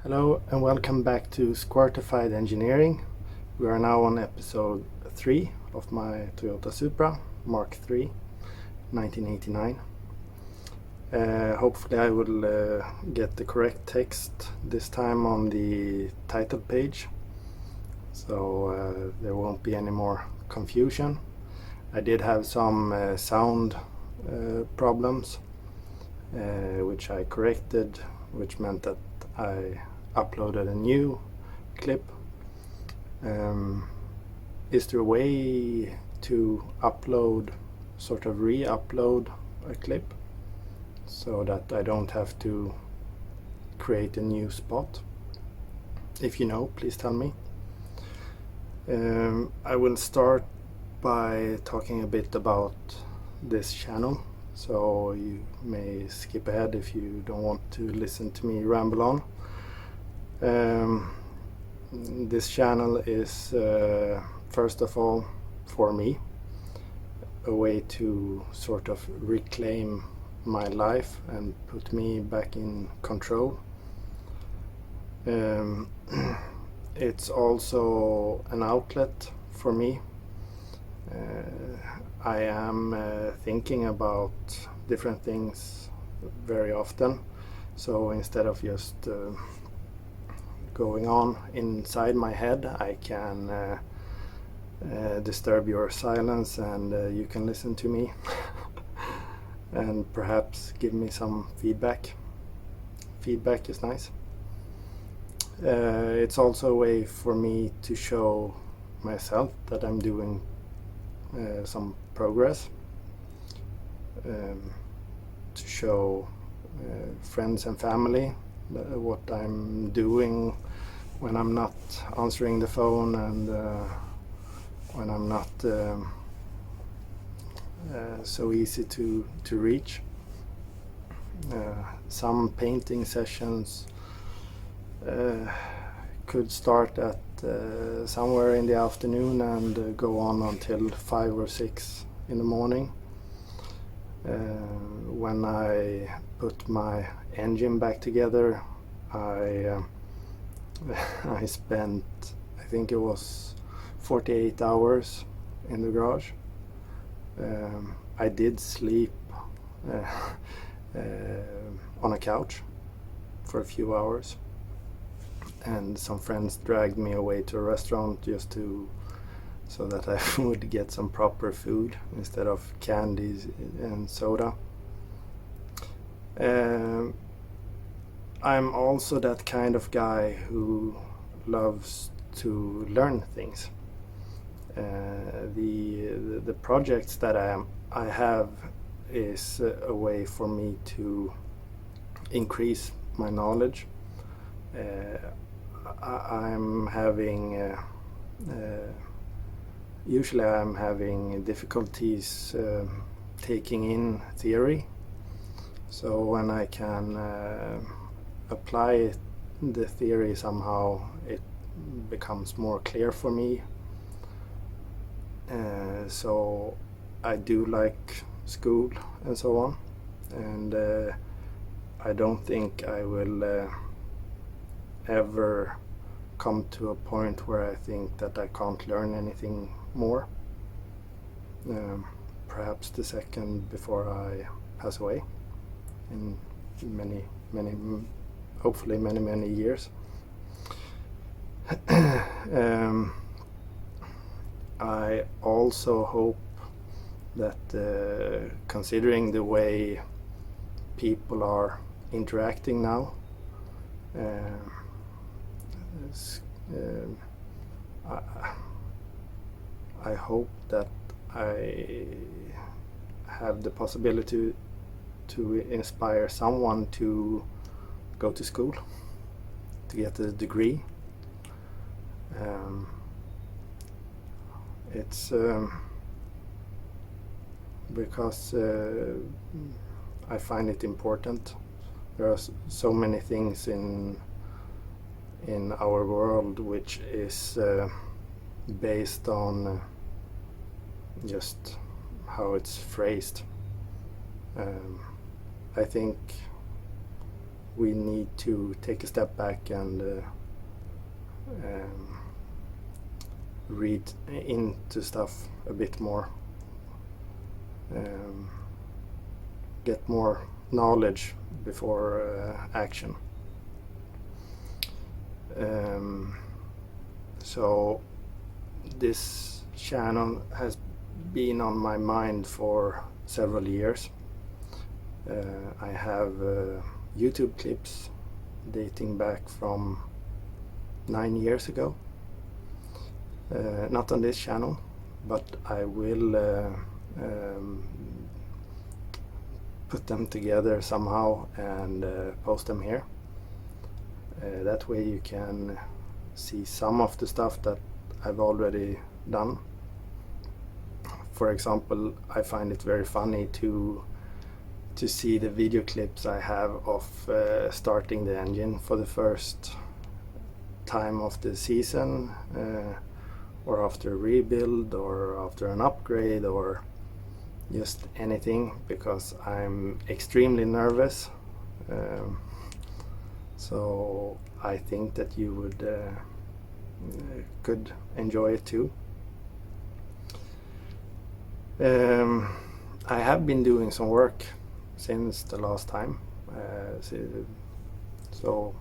Hello and welcome back to Squirtified Engineering. We are now on episode 3 of my Toyota Supra Mk3 1989. Hopefully I will get the correct text this time on the title page, so there won't be any more confusion. I did have some sound problems which I corrected, which meant that I uploaded a new clip. Is there a way to upload, sort of re-upload a clip so that I don't have to create a new spot? If you know, please tell me. I will start by talking a bit about this channel, so you may skip ahead if you don't want to listen to me ramble on. This channel is first of all, for me, a way to sort of reclaim my life and put me back in control. It's also an outlet for me. I am thinking about different things very often, so instead of just going on inside my head, I can disturb your silence and you can listen to me and perhaps give me some feedback. Feedback is nice. It's also a way for me to show myself that I'm doing some progress, to show friends and family what I'm doing when I'm not answering the phone and when I'm not so easy to reach. Some painting sessions could start at somewhere in the afternoon and go on until 5 or 6 in the morning. When I put my engine back together, I spent, I think it was 48 hours in the garage. I did sleep on a couch for a few hours, and some friends dragged me away to a restaurant just so that I would get some proper food instead of candies and soda. I'm also that kind of guy who loves to learn things. The projects that I have is a way for me to increase my knowledge. Usually I'm having difficulties taking in theory, so when I can apply the theory somehow, it becomes more clear for me. So I do like school and so on, and I don't think I will ever come to a point where I think that I can't learn anything more. Perhaps the second before I pass away in hopefully many years. I also hope that considering the way people are interacting now, I hope that I have the possibility to inspire someone to go to school, to get a degree. It's because I find it important. There are so many things in our world which is based on just how it's phrased. I think we need to take a step back and read into stuff a bit more, get more knowledge before action. So this channel has been on my mind for several years. I have YouTube clips dating back from 9 years ago. Not on this channel, but I will put them together somehow and post them here. That way you can see some of the stuff that I've already done. For example, I find it very funny to see the video clips I have of starting the engine for the first time of the season, or after a rebuild, or after an upgrade, or just anything, because I'm extremely nervous. So I think that you would could enjoy it too. I have been doing some work since the last time. So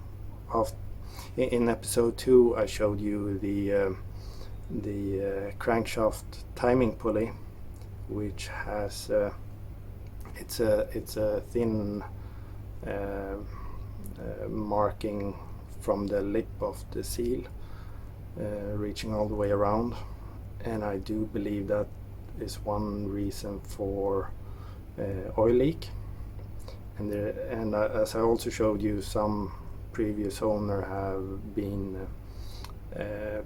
in episode 2 I showed you the crankshaft timing pulley, which has it's a thin marking from the lip of the seal reaching all the way around, and I do believe that is one reason for oil leak. And as I also showed you, some previous owner have been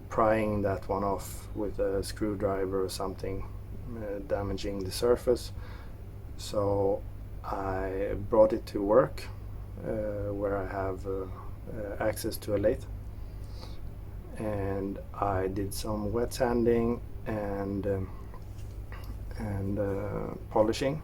prying that one off with a screwdriver or something, damaging the surface. So I brought it to work where I have access to a lathe, and I did some wet sanding and polishing.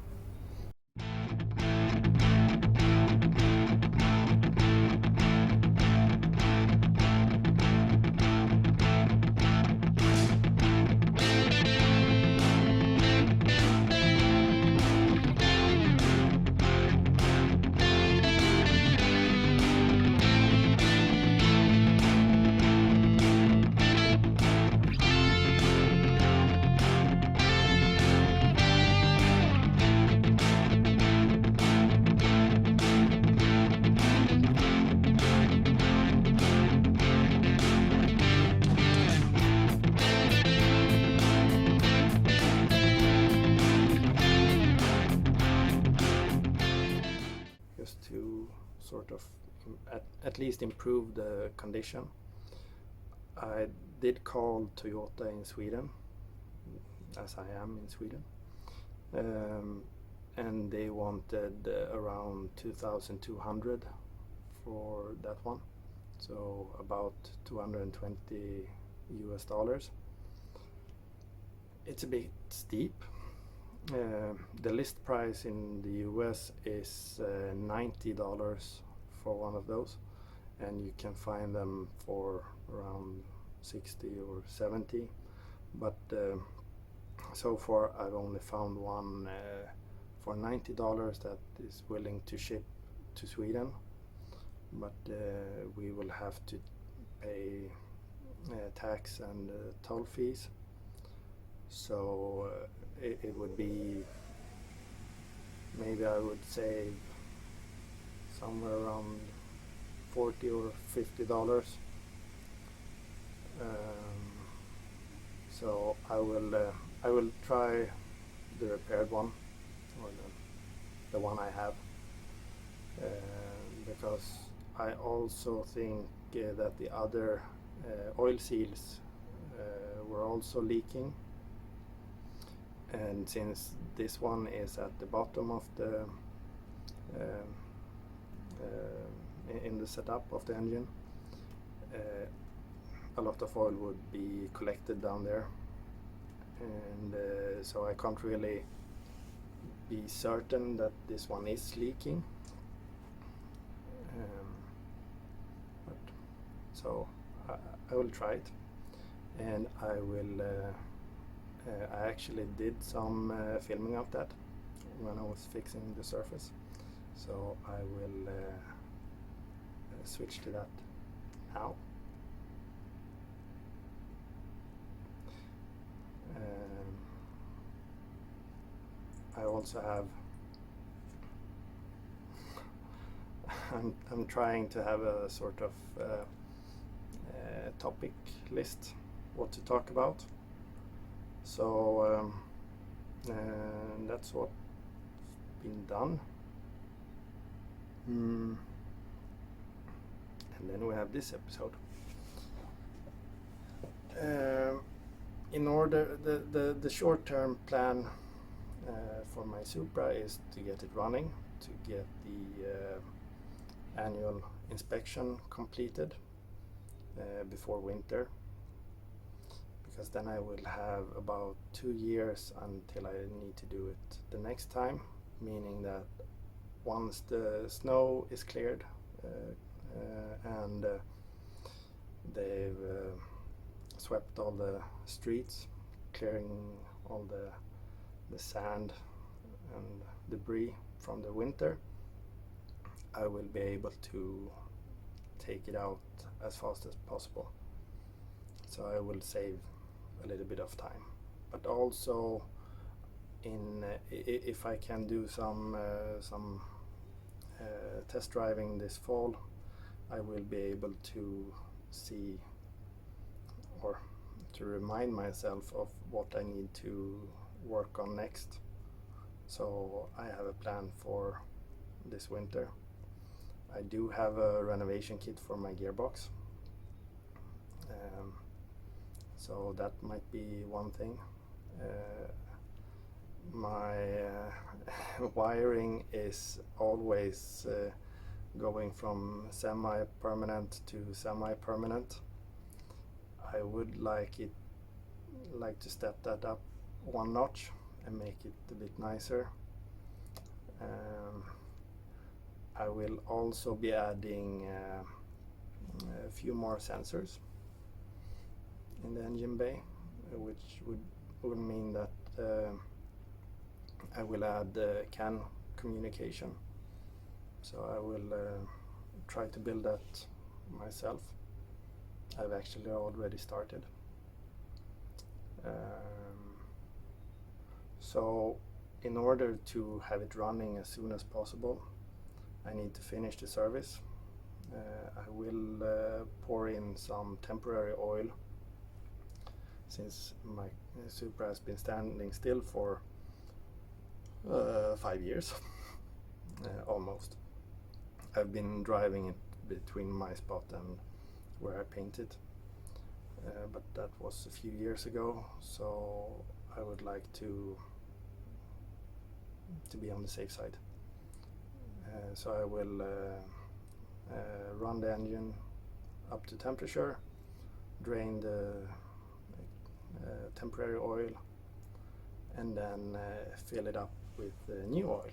To sort of at least improve the condition. I did call Toyota in Sweden, as I am in Sweden, and they wanted around 2,200 for that one, so about $220 US. It's a bit steep. The list price in the US is $90 for one of those, and you can find them for around 60 or 70, but so far I've only found one for $90 that is willing to ship to Sweden, but we will have to pay tax and toll fees. So it would be, maybe I would save somewhere around $40 or $50. So I will try the repaired one, or the one I have, because I also think that the other oil seals were also leaking. And since this one is at the bottom of the in the setup of the engine, a lot of oil would be collected down there, and so I can't really be certain that this one is leaking. so I will try it, and I will I actually did some filming of that when I was fixing the surface, so I will switch to that now. I also have I'm trying to have a sort of topic list what to talk about, so that's what's been done. And then we have this episode. In order, the short-term plan for my Supra is to get it running, to get the annual inspection completed before winter, because then I will have about 2 years until I need to do it the next time, meaning that once the snow is cleared and they've swept all the streets, clearing all the sand and debris from the winter, I will be able to take it out as fast as possible. So I will save a little bit of time, but also if I can do some test driving this fall, I will be able to see or to remind myself of what I need to work on next. So I have a plan for this winter. I do have a renovation kit for my gearbox, so that might be one thing. My wiring is always going from semi-permanent to semi-permanent. I would like to step that up one notch and make it a bit nicer. I will also be adding a few more sensors in the engine bay, which would mean that I will add CAN communication. So I will try to build that myself. I've actually already started. So in order to have it running as soon as possible, I need to finish the service. I will pour in some temporary oil, since my Supra has been standing still for 5 years almost. I've been driving it between my spot and where I painted, but that was a few years ago, so I would like to be on the safe side. So I will run the engine up to temperature, drain the temporary oil, and then fill it up with new oil.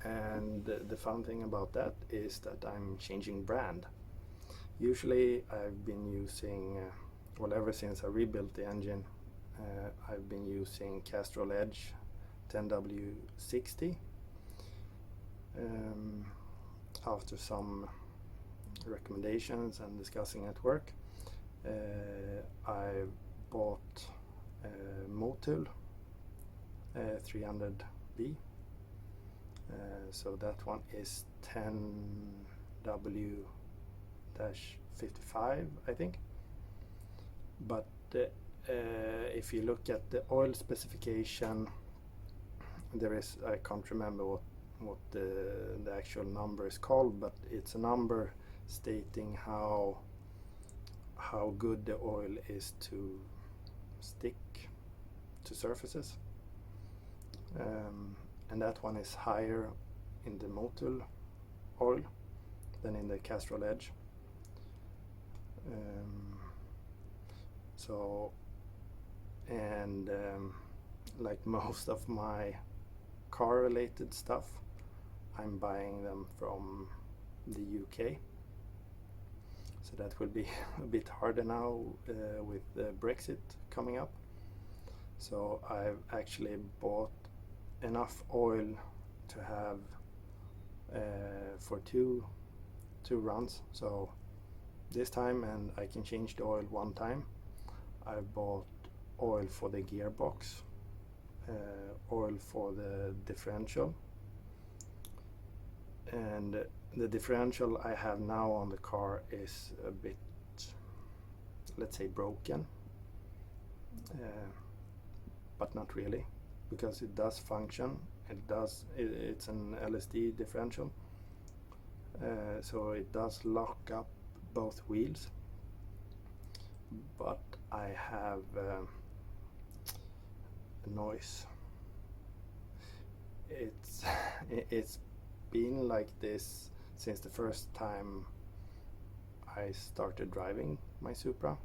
And the fun thing about that is that I'm changing brand. Usually I've been using, well, ever since I rebuilt the engine, I've been using Castrol Edge 10W60. After some recommendations and discussing at work, I bought Motul 300B. So that one is 10W-55, I think. But if you look at the oil specification, there is, I can't remember what the actual number is called, but it's a number stating how good the oil is to stick to surfaces, and that one is higher in the Motul oil than in the Castrol Edge. So, and like most of my car related stuff, I'm buying them from the UK. so that will be a bit harder now with Brexit coming up. So I've actually bought enough oil to have for two runs. So this time, and I can change the oil one time, I bought oil for the gearbox, oil for the differential, and the differential I have now on the car is a bit, let's say, broken, but not really, because it does function. It's an LSD differential, so it does lock up both wheels, but I have noise. It's been like this since the first time I started driving my Supra.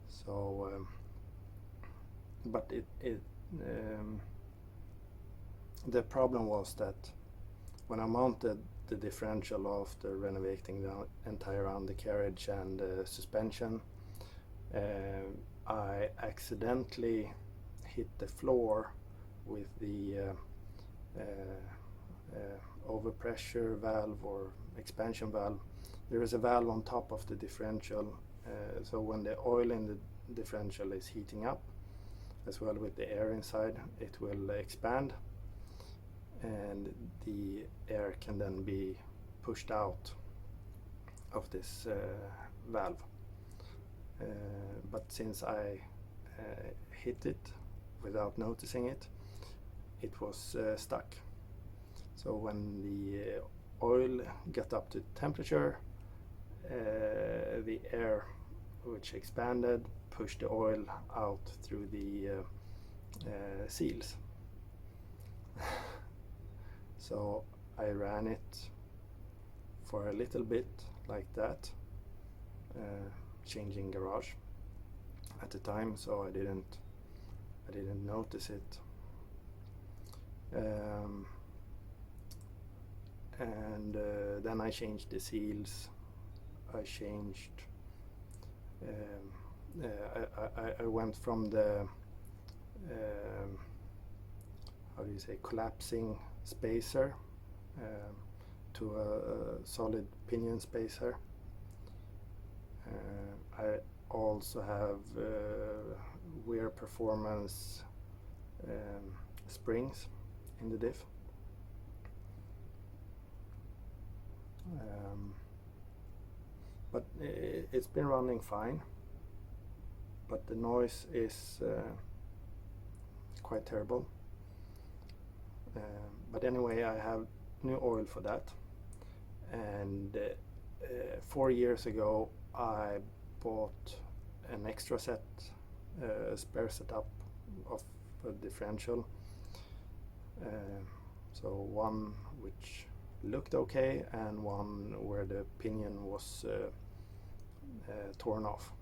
So but the problem was that when I mounted the differential after renovating the entire undercarriage and suspension, I accidentally hit the floor with the overpressure valve or expansion valve. There is a valve on top of the differential, so when the oil in the differential is heating up, as well with the air inside, it will expand, and the air can then be pushed out of this valve. But since I hit it without noticing it, it was stuck. So when the oil got up to temperature, the air which expanded pushed the oil out through the seals. So I ran it for a little bit like that, changing garage at the time, so I didn't notice it. And then I changed the seals. I changed. I went from the how do you say, collapsing spacer to a solid pinion spacer. I also have Weir Performance springs in the diff. But it's been running fine, but the noise is quite terrible. But anyway, I have new oil for that, and 4 years ago I bought an extra set, a spare setup of a differential, so one which looked okay and one where the pinion was torn off.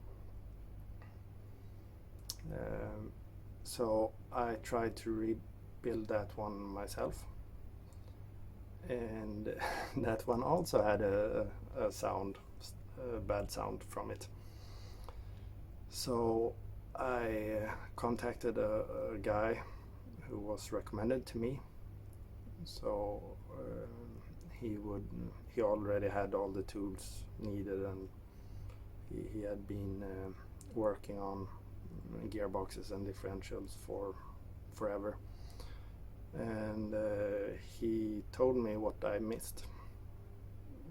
So I tried to rebuild that one myself, and that one also had a bad sound from it. So I contacted a guy who was recommended to me. So he already had all the tools needed, and he had been working on gearboxes and differentials for forever. And he told me what I missed.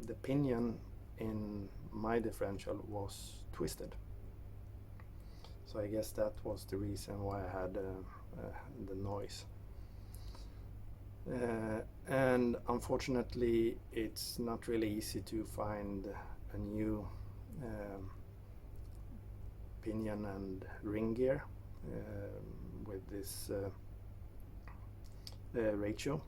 The pinion in my differential was twisted. So I guess that was the reason why I had the noise. And unfortunately, it's not really easy to find a new pinion and ring gear with this ratio.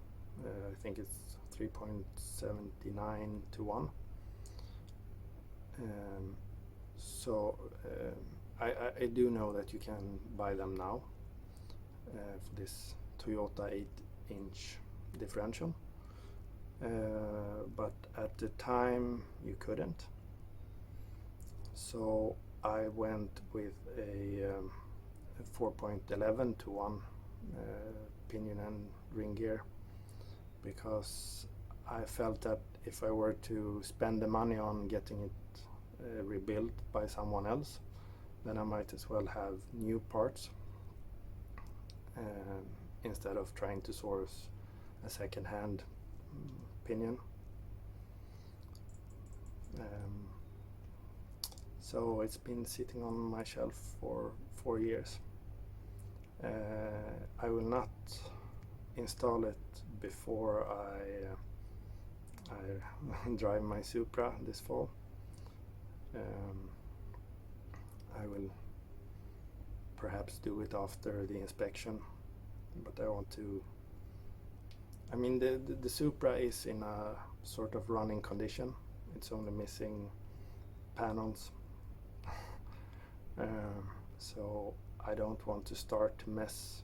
I think it's 3.79 to 1. So I do know that you can buy them now for this Toyota 8-inch differential, but at the time you couldn't. So I went with a 4.11 to 1 pinion and ring gear, because I felt that if I were to spend the money on getting it rebuilt by someone else, then I might as well have new parts instead of trying to source a second-hand pinion. So it's been sitting on my shelf for 4 years. I will not install it before I drive my Supra this fall. I will perhaps do it after the inspection, but I want to. I mean, the Supra is in a sort of running condition. It's only missing panels. So I don't want to start to mess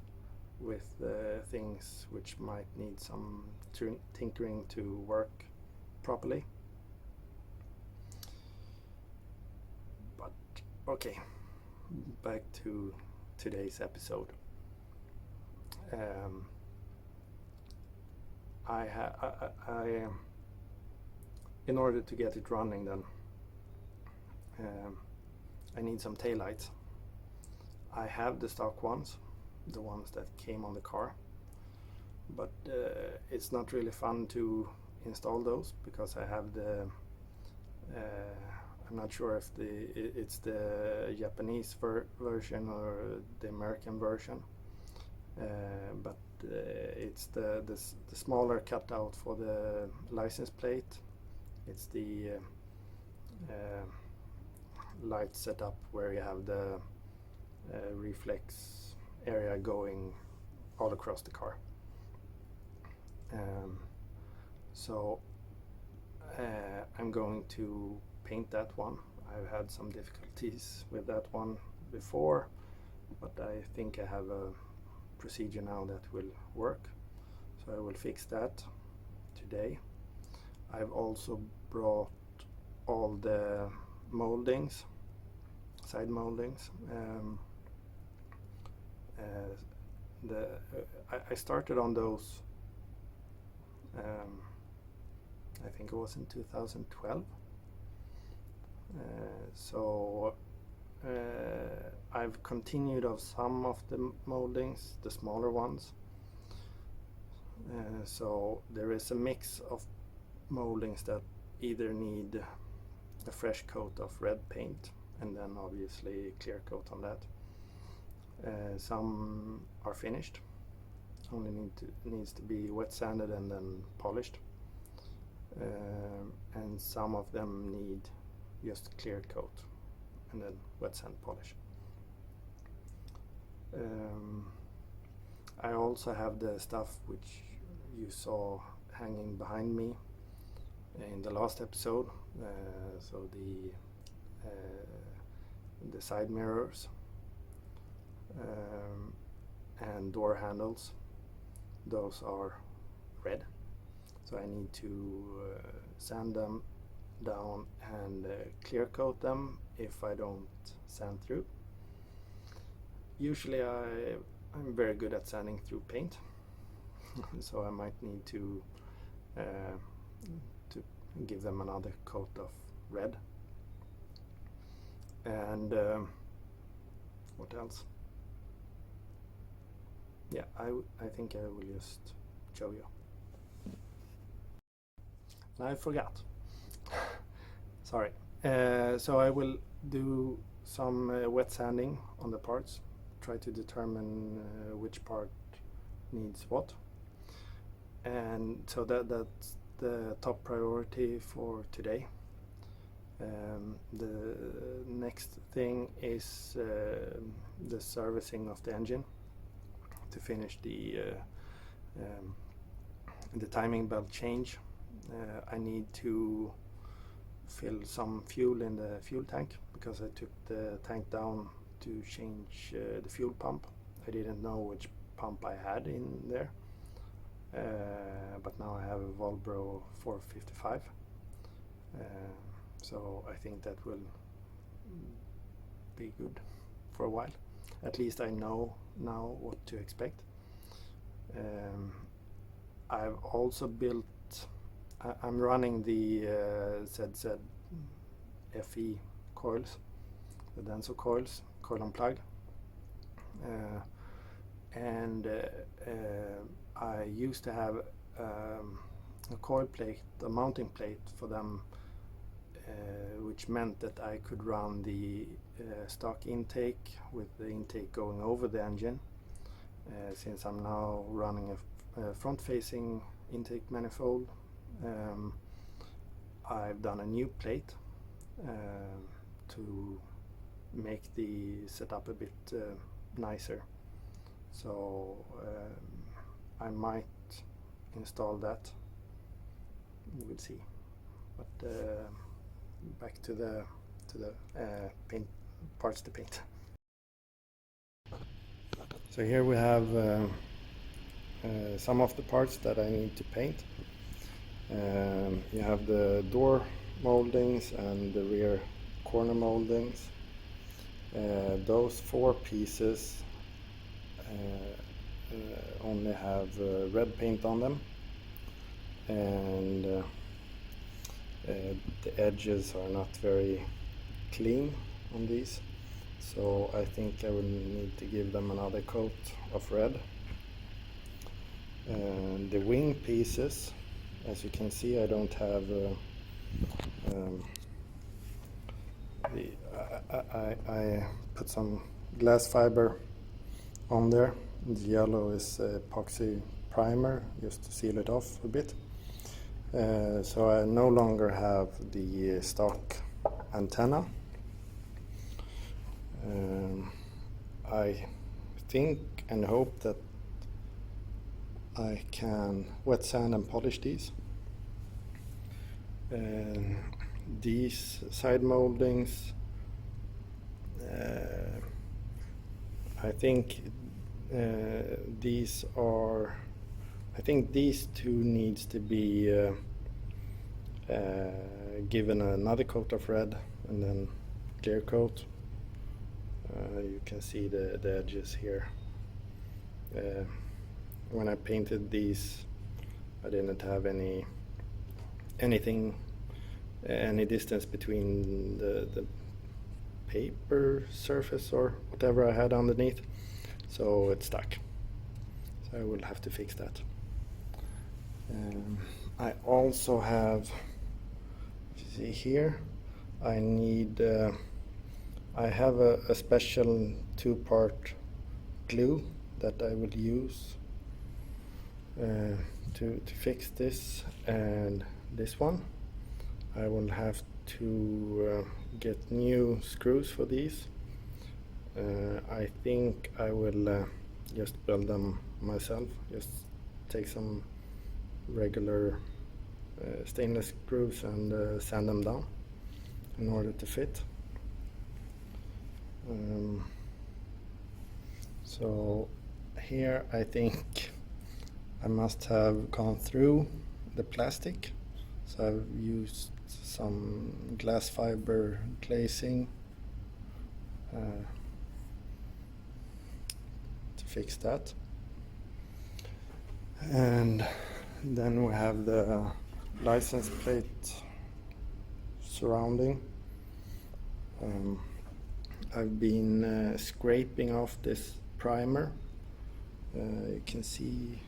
with things which might need some tinkering to work properly. But okay, back to today's episode. In order to get it running, then I need some taillights. I have the stock ones, the ones that came on the car, but it's not really fun to install those because I have the I'm not sure if it's the Japanese version or the American version, but it's the smaller cutout for the license plate. It's the light setup where you have the reflex area going all across the car. So I'm going to paint that one. I've had some difficulties with that one before, but I think I have a procedure now that will work. So I will fix that today. I've also brought all the moldings, side moldings. I started on those, I think it was in 2012. So I've continued of some of the moldings, the smaller ones. So there is a mix of moldings that either need a fresh coat of red paint and then obviously clear coat on that. Some are finished, only needs to be wet sanded and then polished, and some of them need just clear coat and then wet sand polish. I also have the stuff which you saw hanging behind me in the last episode, so the side mirrors and door handles. Those are red, so I need to sand them down and clear coat them if I don't sand through. Usually I'm very good at sanding through paint, so I might need to give them another coat of red. And what else? Yeah, I think I will just show you. I forgot. Sorry. So I will do some wet sanding on the parts, try to determine which part needs what. And so that's the top priority for today. The next thing is the servicing of the engine to finish the timing belt change. I need to fill some fuel in the fuel tank because I took the tank down to change the fuel pump. I didn't know which pump I had in there, but now I have a Volbro 455, so I think that will be good for a while. At least I know now what to expect. I've also built, I'm running the ZZ FE coils, the Denso coils, coil and plug, and I used to have a coil plate, a mounting plate for them, which meant that I could run the stock intake with the intake going over the engine. Since I'm now running a front-facing intake manifold, I've done a new plate to make the setup a bit nicer. So I might install that. We'll see. But back to the paint parts to paint. So here we have some of the parts that I need to paint. You have the door moldings and the rear corner moldings. Those 4 pieces only have red paint on them, and the edges are not very clean on these, so I think I will need to give them another coat of red. The wing pieces, as you can see, I don't have I put some glass fiber on there. The yellow is epoxy primer just to seal it off a bit. So I no longer have the stock antenna. I think and hope that I can wet sand and polish these. These side moldings, I think these two needs to be given another coat of red and then clear coat. You can see the edges here. When I painted these, I didn't have any distance between the paper surface or whatever I had underneath, so it stuck. So I will have to fix that. I also have, you see here, I have a special 2-part glue that I will use to fix this and this one. I will have to get new screws for these. I think I will just build them myself, just take some regular stainless screws and sand them down in order to fit. So here I think I must have gone through the plastic, so I've used some glass fiber glazing to fix that. And then we have the license plate surrounding. I've been scraping off this primer. You can see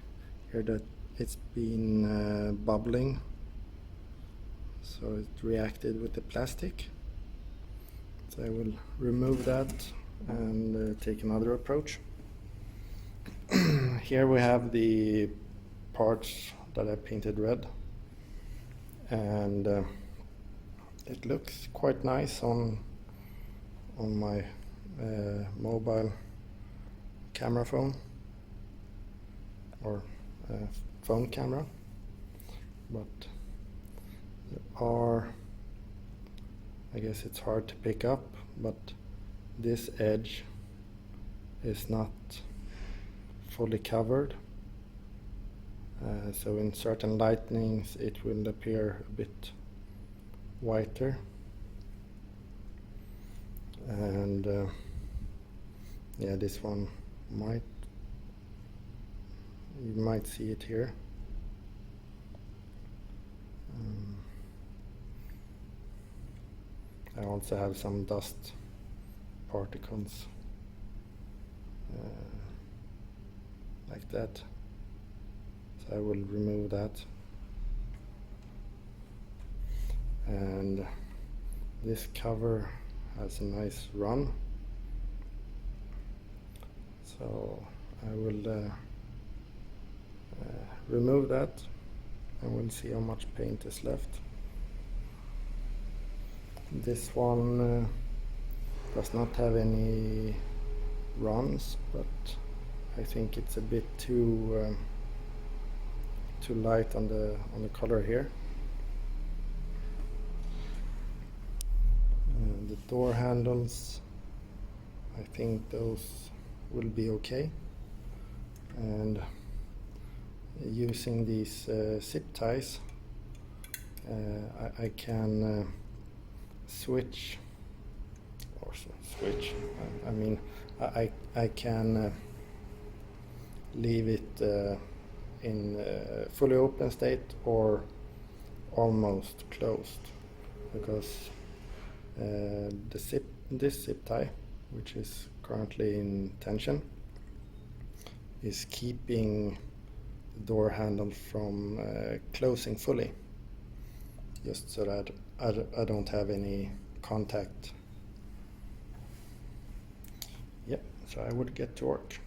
here that it's been bubbling, so it reacted with the plastic. So I will remove that and take another approach. Here we have the parts that I painted red, and it looks quite nice on my mobile camera phone or phone camera, but I guess it's hard to pick up, but this edge is not fully covered, so in certain lightnings it will appear a bit whiter. And yeah, this one you might see it here. I also have some dust particles like that, so I will remove that. And this cover has a nice run, so I will remove that, and we'll see how much paint is left. This one does not have any runs, but I think it's a bit too light on the color here. The door handles, I think those will be okay. And using these zip ties, I can switch. I mean, I can leave it in fully open state or almost closed, because this zip tie, which is currently in tension, is keeping the door handle from closing fully, just so that I don't have any contact. Yep, so I would get to work.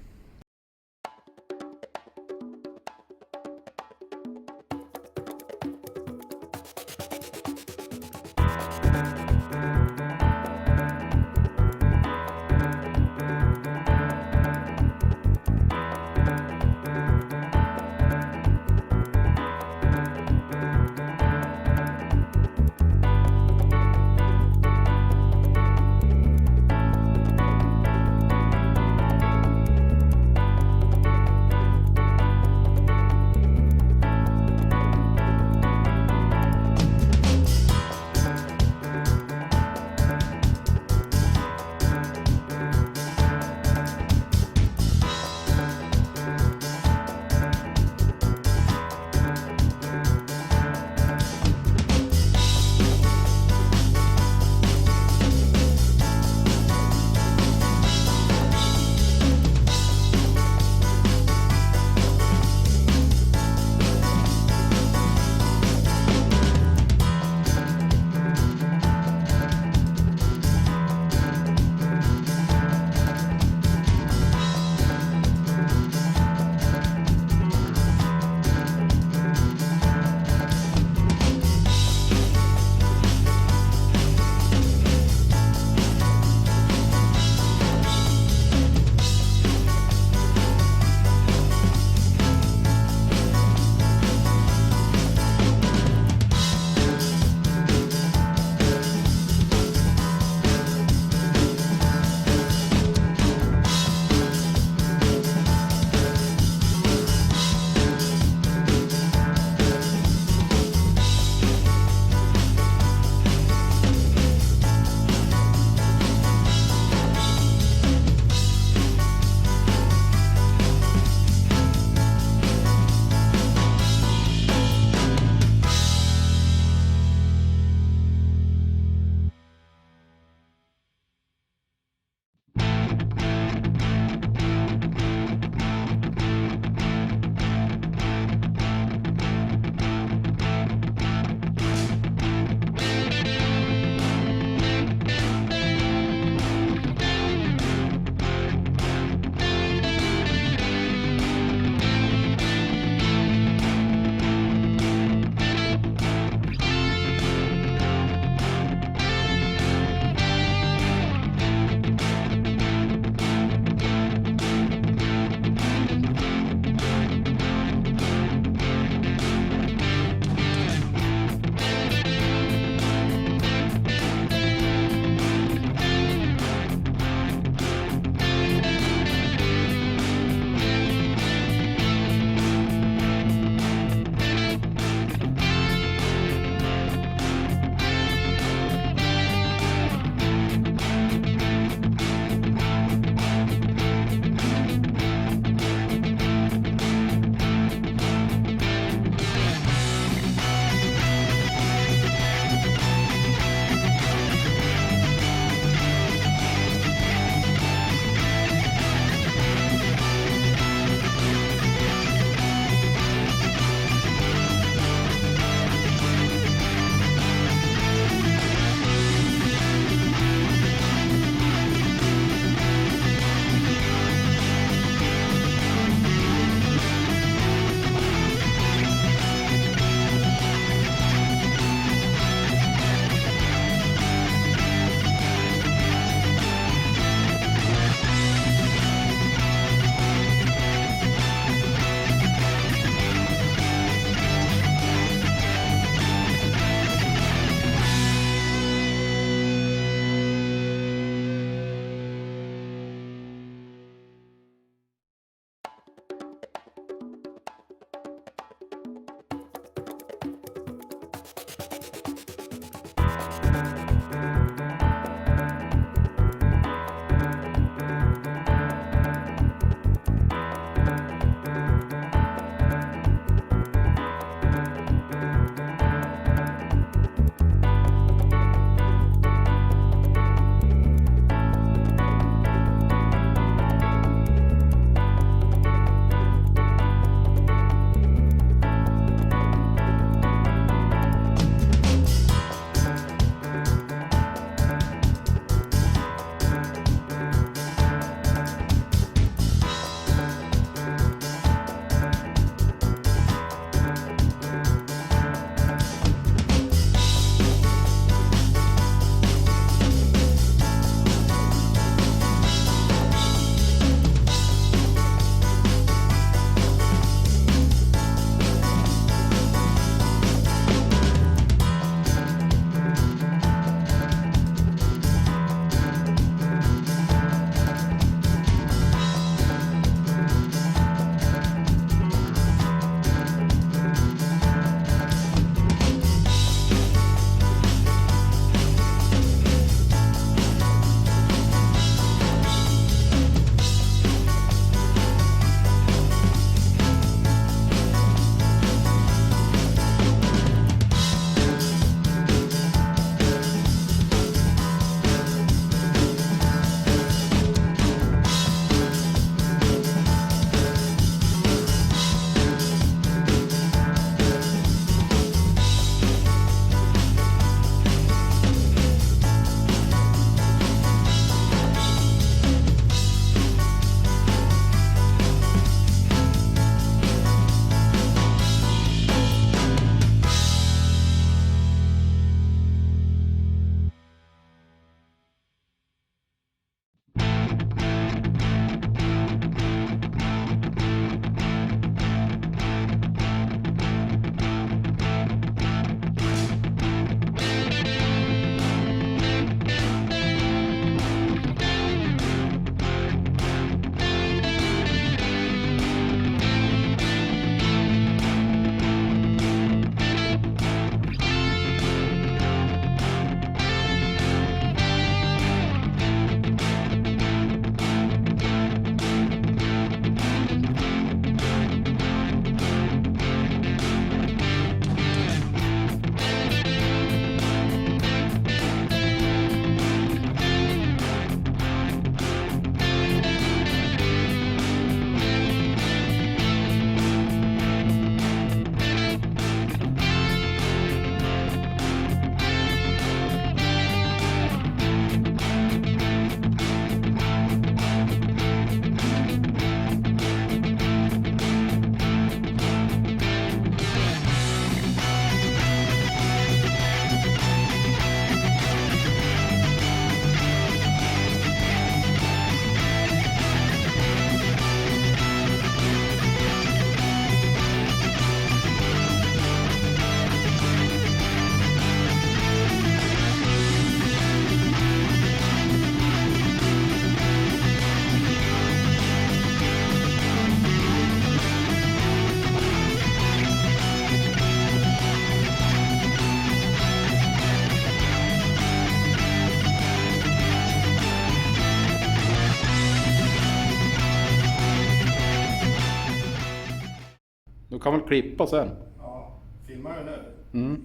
kan väl klippa sen. Ja, filmar du nu?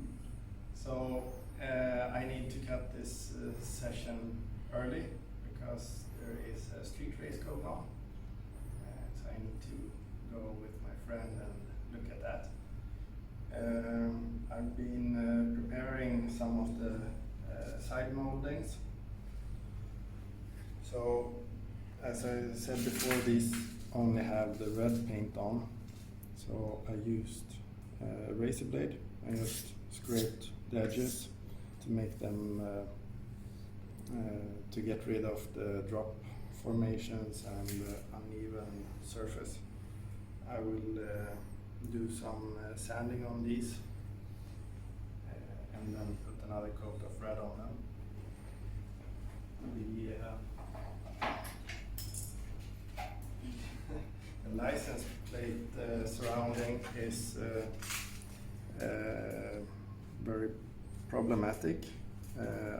So I need to cut this session early because there is a street race going on. So I need to go with my friend and look at that. I've been preparing some of the side moldings. So as I said before, these only have the red paint on. So I used a razor blade. I just scraped the edges to make them to get rid of the drop formations and uneven surface. I will do some sanding on these and then put another coat of red on them. The license plate surrounding is very problematic.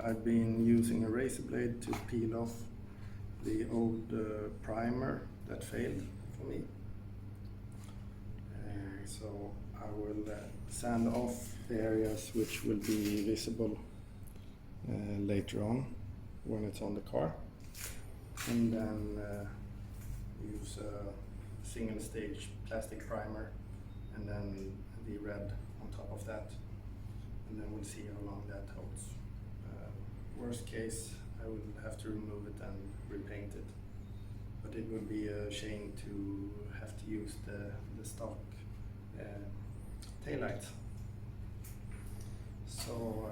I've been using a razor blade to peel off the old primer that failed for me. So I will sand off the areas which will be visible later on when it's on the car, and then use a single stage plastic primer and then the red on top of that, and then we'll see how long that holds. Worst case, I will have to remove it and repaint it, but it would be a shame to have to use the stock taillights. So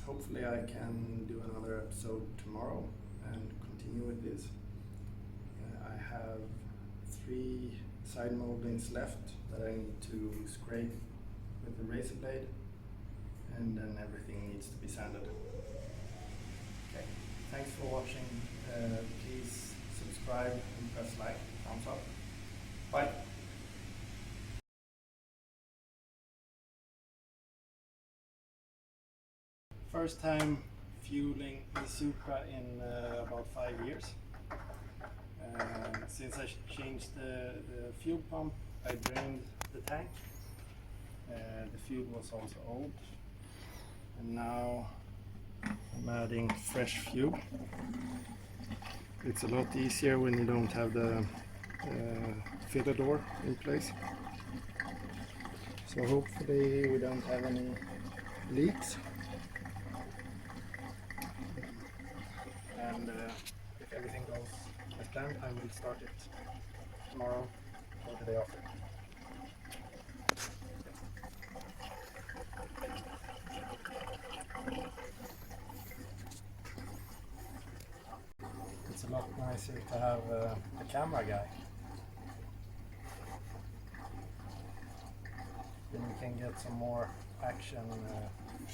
hopefully I can do another episode tomorrow and continue with this. I have 3 side moldings left that I need to scrape with the razor blade, and then everything needs to be sanded. Okay, thanks for watching. Please subscribe and press like, thumbs up. Bye. First time fueling the Supra in about 5 years. Since I changed the fuel pump, I drained the tank. The fuel was also old, and now I'm adding fresh fuel. It's a lot easier when you don't have the filler door in place. So hopefully we don't have any leaks. And if everything goes as planned, I will start it tomorrow or the day after. It's a lot nicer to have a camera guy. Then you can get some more action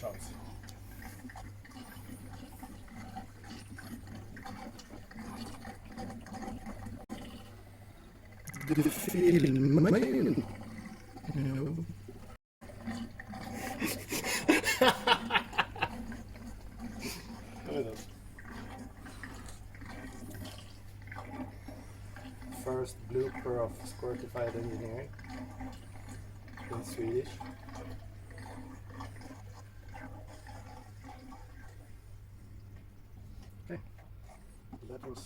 shots. The film. No. First blooper of Squirtified Engineering in Swedish. Okay, that was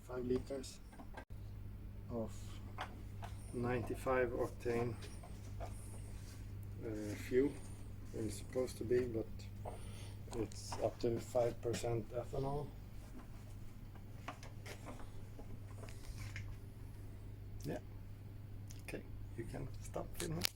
5 liters of 95 octane fuel. It's supposed to be, but it's up to 5% ethanol. Yeah. Okay, you can stop filming.